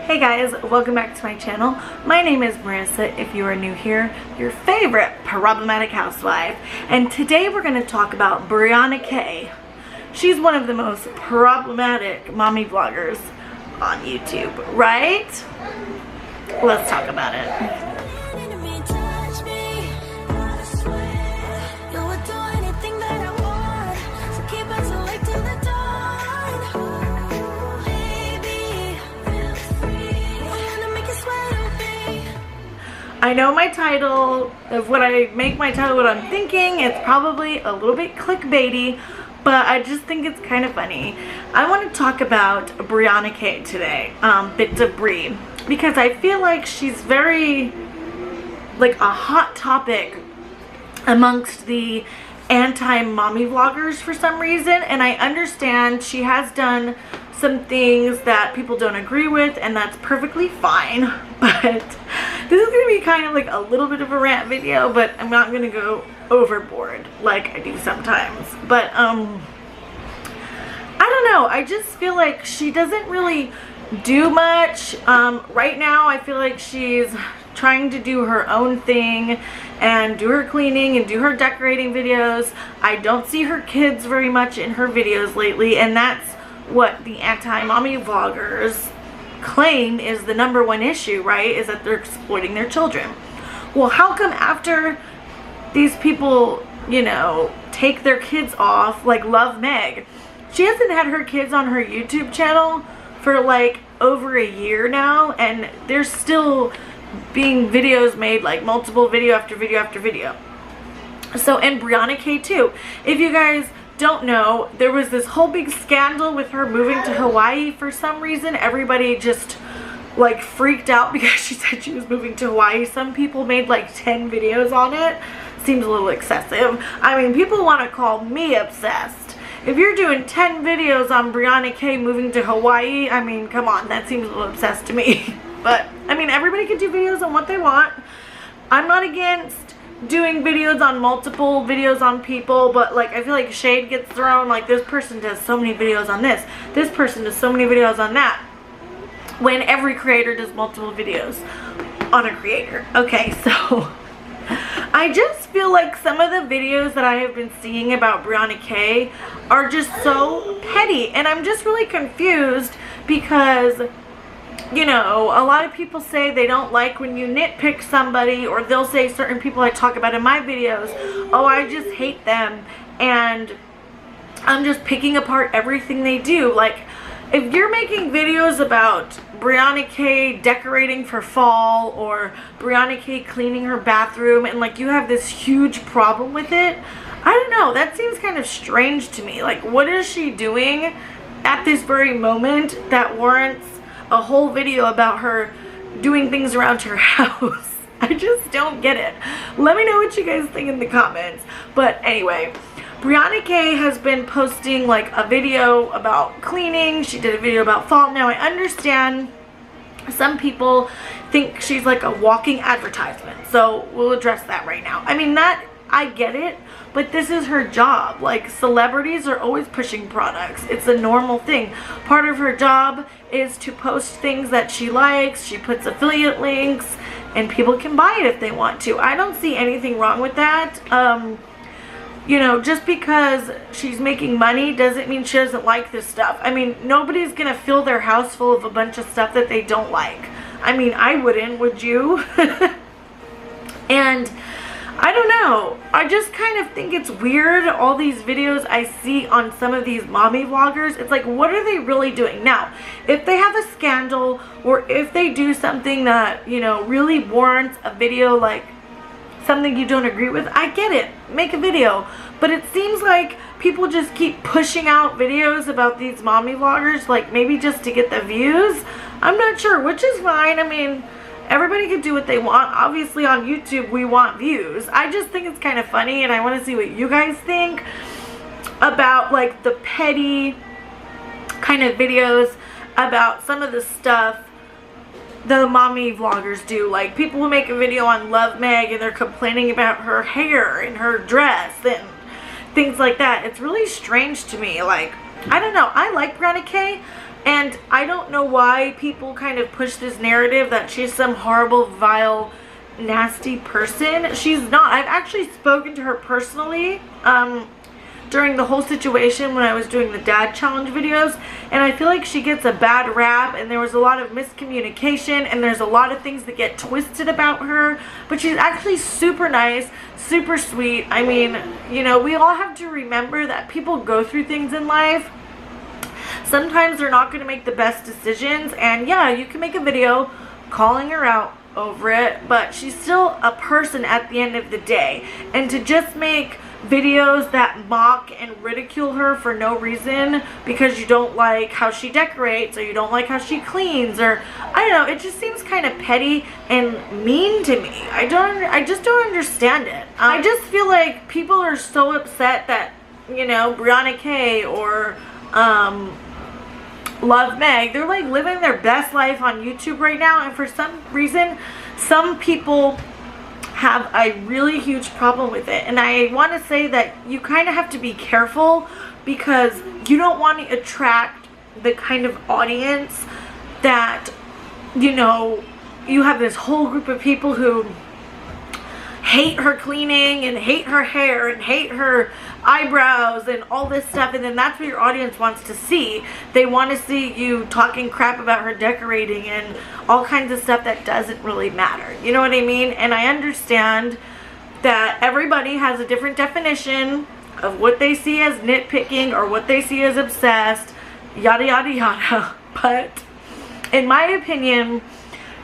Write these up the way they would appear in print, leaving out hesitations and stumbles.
Hey guys, welcome back to my channel. My name is Marissa. If you are new here, your favorite problematic housewife. And today we're going to talk about Brianna K. She's one of the most problematic mommy vloggers on YouTube, right? Let's talk about it. I know my title, of what I make my title what I'm thinking, it's probably a little bit clickbaity, but I just think it's kind of funny. I want to talk about Brianna K today, Bits of Bri, because I feel like she's very, like, a hot topic amongst the anti-mommy vloggers for some reason, and I understand she has done some things that people don't agree with, and that's perfectly fine, but this is going to be kind of like a little bit of a rant video, but I'm not going to go overboard like I do sometimes. But I don't know, I just feel like she doesn't really do much. Right now I feel like she's trying to do her own thing and do her cleaning and do her decorating videos. I don't see her kids very much in her videos lately, and that's what the anti-mommy vloggers claim is the #1 issue, right? Is that they're exploiting their children. Well, how come after these people, you know, take their kids off, like Love Meg, she hasn't had her kids on her YouTube channel for like over a year now, and there's still being videos made, like multiple video after video after video. So, and Brianna K too. If you guys don't know, there was this whole big scandal with her moving to Hawaii for some reason. Everybody just like freaked out because she said she was moving to Hawaii. Some people made like 10 videos on it. Seems a little excessive. I mean, people want to call me obsessed. If you're doing 10 videos on Brianna K moving to Hawaii, I mean, come on, that seems a little obsessed to me. But I mean, everybody can do videos on what they want. I'm not against doing videos on multiple videos on people, but like I feel like shade gets thrown, like this person does so many videos on this person does so many videos on that, when every creator does multiple videos on a creator. Okay, so I just feel like some of the videos that I have been seeing about Brianna K are just so petty, and I'm just really confused because, you know, a lot of people say they don't like when you nitpick somebody, or they'll say certain people I talk about in my videos, oh, I just hate them and I'm just picking apart everything they do. Like, if you're making videos about Brianna K decorating for fall, or Brianna K cleaning her bathroom, and like you have this huge problem with it, I don't know, that seems kind of strange to me. Like, what is she doing at this very moment that warrants a whole video about her doing things around her house? I just don't get it. Let me know what you guys think in the comments. But anyway, Brianna K has been posting like a video about cleaning. She did a video about fall. Now, I understand some people think she's like a walking advertisement, so we'll address that right now. I mean, that, I get it, but this is her job. Like, celebrities are always pushing products. It's a normal thing. Part of her job is to post things that she likes. She puts affiliate links, and people can buy it if they want to. I don't see anything wrong with that. You know, just because she's making money doesn't mean she doesn't like this stuff. I mean, nobody's gonna fill their house full of a bunch of stuff that they don't like. I mean, I wouldn't, would you? And I don't know, I just kind of think it's weird, all these videos I see on some of these mommy vloggers. It's like, what are they really doing? Now, if they have a scandal, or if they do something that, you know, really warrants a video, like something you don't agree with, I get it, make a video. But it seems like people just keep pushing out videos about these mommy vloggers, like maybe just to get the views. I'm not sure, which is fine. I mean, everybody can do what they want. Obviously on YouTube we want views. I just think it's kind of funny, and I want to see what you guys think about like the petty kind of videos about some of the stuff the mommy vloggers do. Like, people will make a video on Love Meg and they're complaining about her hair and her dress and things like that. It's really strange to me. Like, I don't know, I like Brianna K, And I don't know why people kind of push this narrative that she's some horrible, vile, nasty person. She's not. I've actually spoken to her personally during the whole situation when I was doing the dad challenge videos, and I feel like she gets a bad rap, and there was a lot of miscommunication, and there's a lot of things that get twisted about her, but she's actually super nice, super sweet. I mean, you know, we all have to remember that people go through things in life. Sometimes they're not going to make the best decisions, and yeah, you can make a video calling her out over it, but she's still a person at the end of the day. And to just make videos that mock and ridicule her for no reason because you don't like how she decorates, or you don't like how she cleans, or I don't know, it just seems kind of petty and mean to me. I just don't understand it. I just feel like people are so upset that, you know, Brianna K or Love Meg, they're like living their best life on YouTube right now, and for some reason some people have a really huge problem with it. And I want to say that you kind of have to be careful, because you don't want to attract the kind of audience that, you know, you have this whole group of people who hate her cleaning and hate her hair and hate her eyebrows and all this stuff, and then that's what your audience wants to see. They want to see you talking crap about her decorating and all kinds of stuff that doesn't really matter. You know what I mean? And I understand that everybody has a different definition of what they see as nitpicking or what they see as obsessed, yada yada yada. But in my opinion,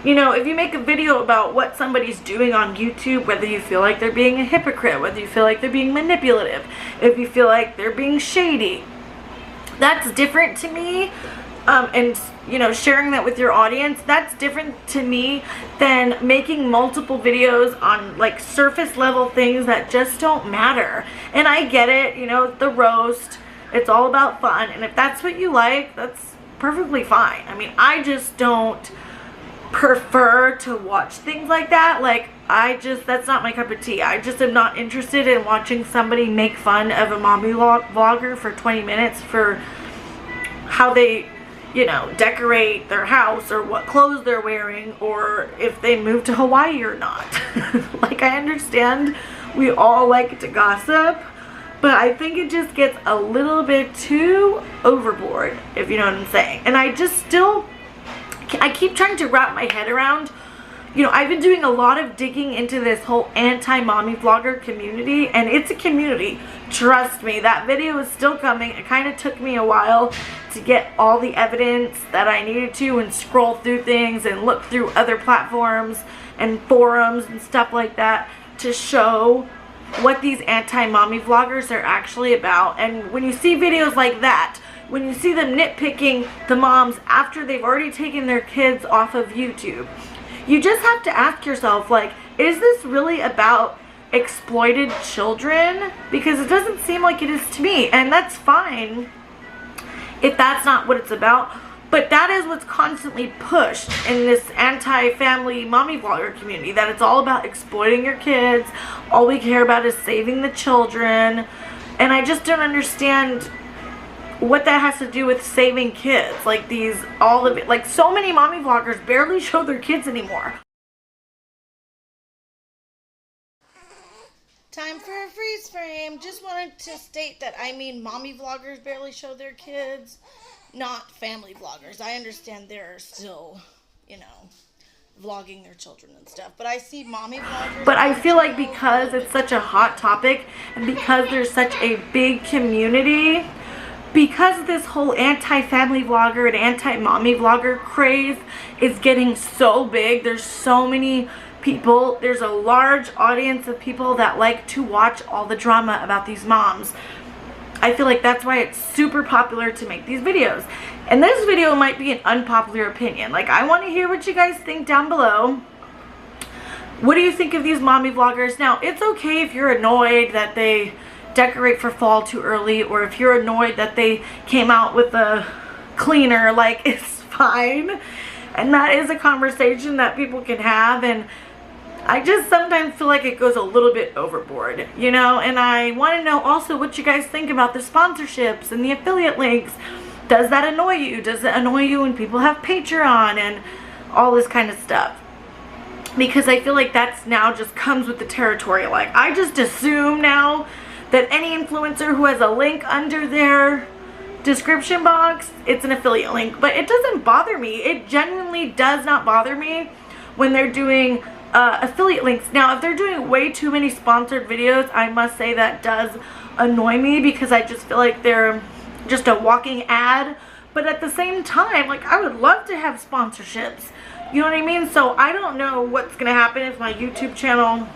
you know, if you make a video about what somebody's doing on YouTube, whether you feel like they're being a hypocrite, whether you feel like they're being manipulative, if you feel like they're being shady, that's different to me. And, you know, sharing that with your audience, that's different to me than making multiple videos on, like, surface level things that just don't matter. And I get it, you know, the roast, it's all about fun. And if that's what you like, that's perfectly fine. I mean, I just don't prefer to watch things like that. Like, that's not my cup of tea. I just am not interested in watching somebody make fun of a mommy vlogger for 20 minutes for how they, you know, decorate their house, or what clothes they're wearing, or if they move to Hawaii or not. Like, I understand we all like to gossip, but I think it just gets a little bit too overboard, if you know what I'm saying. And I keep trying to wrap my head around, you know, I've been doing a lot of digging into this whole anti-mommy vlogger community, and it's a community. Trust me, that video is still coming. It kind of took me a while to get all the evidence that I needed to, and scroll through things and look through other platforms and forums and stuff like that to show what these anti-mommy vloggers are actually about. And when you see videos like that, when you see them nitpicking the moms after they've already taken their kids off of YouTube, you just have to ask yourself, like, is this really about exploited children? Because it doesn't seem like it is to me, and that's fine if that's not what it's about. But that is what's constantly pushed in this anti-family mommy vlogger community, that it's all about exploiting your kids. All we care about is saving the children. And I just don't understand what that has to do with saving kids. Like, like, so many mommy vloggers barely show their kids anymore. Time for a freeze frame. Just wanted to state that I mean mommy vloggers barely show their kids, not family vloggers. I understand they're still, you know, vlogging their children and stuff, but I see mommy vloggers. But I feel like because it's such a hot topic, and because there's such a big community, because this whole anti-family vlogger and anti-mommy vlogger craze is getting so big, there's so many people, there's a large audience of people that like to watch all the drama about these moms. I feel like that's why it's super popular to make these videos. And this video might be an unpopular opinion. Like, I want to hear what you guys think down below. What do you think of these mommy vloggers? Now, it's okay if you're annoyed that they decorate for fall too early, or if you're annoyed that they came out with a cleaner. Like, it's fine, and that is a conversation that people can have. And I just sometimes feel like it goes a little bit overboard, you know. And I want to know also what you guys think about the sponsorships and the affiliate links Does that annoy you? Does it annoy you when people have Patreon and all this kind of stuff? Because I feel like that's now just comes with the territory. Like, I just assume now that any influencer who has a link under their description box, it's an affiliate link. But it doesn't bother me. It genuinely does not bother me when they're doing affiliate links. Now, if they're doing way too many sponsored videos, I must say that does annoy me, because I just feel like they're just a walking ad. But at the same time, like, I would love to have sponsorships. You know what I mean? So I don't know what's going to happen if my YouTube channel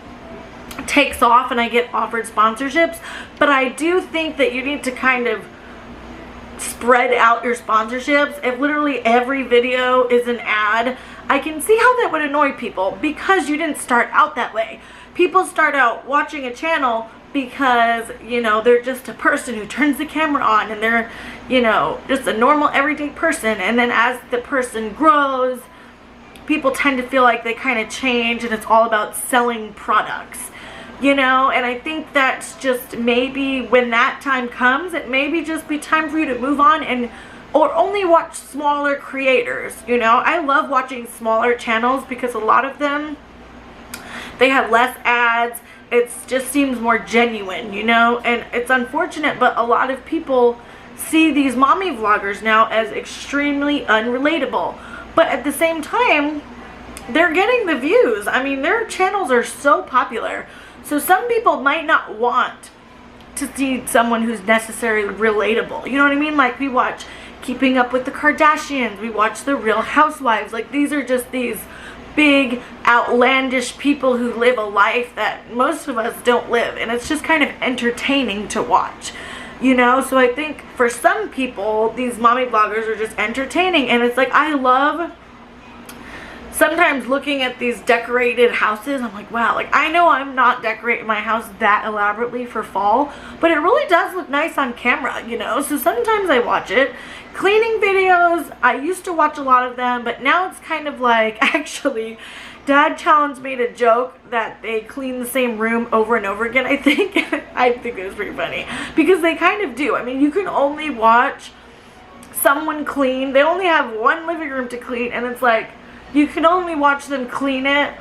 takes off and I get offered sponsorships. But I do think that you need to kind of spread out your sponsorships. If literally every video is an ad, I can see how that would annoy people, because you didn't start out that way. People start out watching a channel because, you know, they're just a person who turns the camera on, and they're, you know, just a normal everyday person. And then as the person grows, people tend to feel like they kind of change, and it's all about selling products, you know. And I think that's just, maybe when that time comes, it maybe just be time for you to move on and or only watch smaller creators. You know, I love watching smaller channels because a lot of them, they have less ads. It just seems more genuine, you know. And it's unfortunate, but a lot of people see these mommy vloggers now as extremely unrelatable. But at the same time, they're getting the views. I mean, their channels are so popular. So some people might not want to see someone who's necessarily relatable. You know what I mean? Like, we watch Keeping Up with the Kardashians. We watch The Real Housewives. Like, these are just these big, outlandish people who live a life that most of us don't live. And it's just kind of entertaining to watch. You know, so I think for some people, these mommy vloggers are just entertaining. And it's like, I love sometimes looking at these decorated houses. I'm like, wow, like, I know I'm not decorating my house that elaborately for fall, but it really does look nice on camera, you know. So sometimes I watch it. Cleaning videos, I used to watch a lot of them, but now it's kind of like, actually, Dad Challenge made a joke that they clean the same room over and over again, I think. I think it was pretty funny, because they kind of do. I mean, you can only watch someone clean. They only have one living room to clean, and it's like, you can only watch them clean it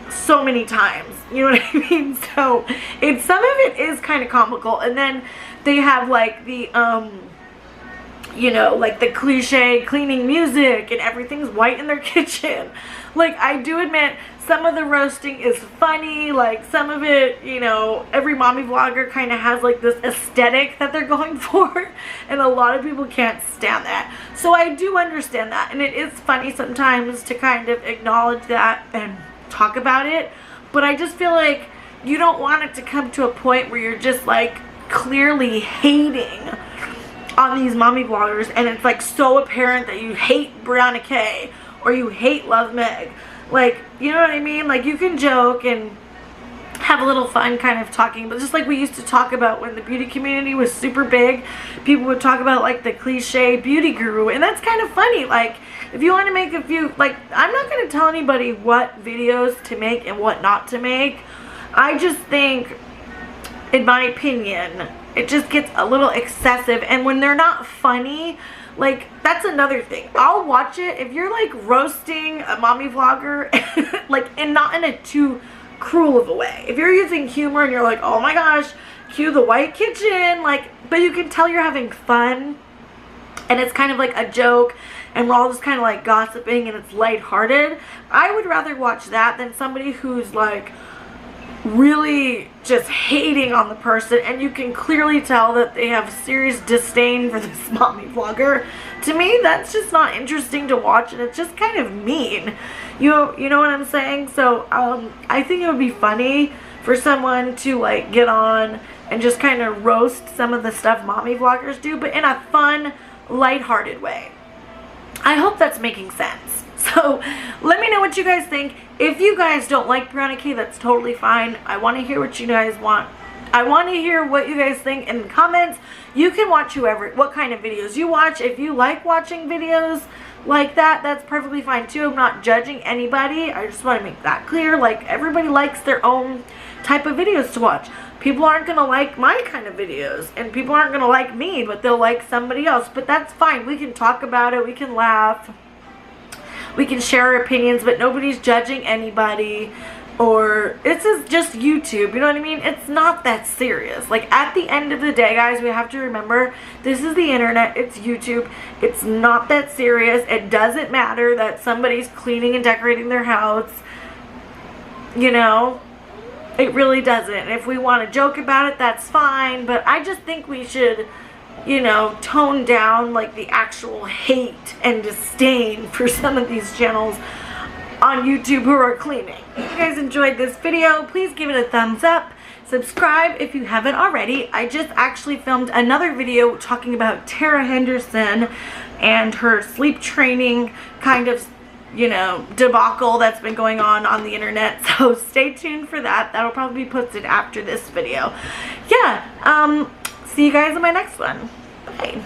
so many times. You know what I mean? So, it's, some of it is kind of comical. And then they have like the, you know, like the cliche cleaning music, and everything's white in their kitchen. Like, I do admit, some of the roasting is funny. Like, some of it, you know, every mommy vlogger kind of has like this aesthetic that they're going for, and a lot of people can't stand that. So I do understand that, and it is funny sometimes to kind of acknowledge that and talk about it. But I just feel like you don't want it to come to a point where you're just like clearly hating on these mommy vloggers, and it's like so apparent that you hate Brianna K or you hate Love Meg. Like, you know what I mean? Like, you can joke and have a little fun kind of talking, but just like we used to talk about when the beauty community was super big, people would talk about like the cliche beauty guru, and that's kind of funny. Like, if you want to make a few, like, I'm not going to tell anybody what videos to make and what not to make. I just think, in my opinion, it just gets a little excessive, and when they're not funny, like, that's another thing. I'll watch it if you're like roasting a mommy vlogger, like, and not in a too cruel of a way. If you're using humor and you're like, oh my gosh, cue the white kitchen, like, but you can tell you're having fun, and it's kind of like a joke, and we're all just kind of like gossiping, and it's lighthearted. I would rather watch that than somebody who's like really just hating on the person, and you can clearly tell that they have serious disdain for this mommy vlogger. To me, that's just not interesting to watch, and it's just kind of mean. You know what I'm saying? So I think it would be funny for someone to like get on and just kind of roast some of the stuff mommy vloggers do, but in a fun, lighthearted way. I hope that's making sense. So let me know what you guys think. If you guys don't like Brianna K, that's totally fine. I want to hear what you guys want. I want to hear what you guys think in the comments. You can watch what kind of videos you watch. If you like watching videos like that, that's perfectly fine too. I'm not judging anybody. I just want to make that clear. Like, everybody likes their own type of videos to watch. People aren't going to like my kind of videos, and people aren't going to like me, but they'll like somebody else. But that's fine. We can talk about it. We can laugh. We can share our opinions, but nobody's judging anybody. Or this is just YouTube, you know what I mean? It's not that serious. Like, at the end of the day, guys, we have to remember, this is the internet, it's YouTube. It's not that serious. It doesn't matter that somebody's cleaning and decorating their house. You know, it really doesn't. If we want to joke about it, that's fine. But I just think we should, you know, tone down like the actual hate and disdain for some of these channels on YouTube who are cleaning. If you guys enjoyed this video, please give it a thumbs up. Subscribe if you haven't already. I just actually filmed another video talking about Tara Henderson and her sleep training kind of, you know, debacle that's been going on the internet. So stay tuned for that. That'll probably be posted after this video. Yeah, see you guys in my next one. Bye.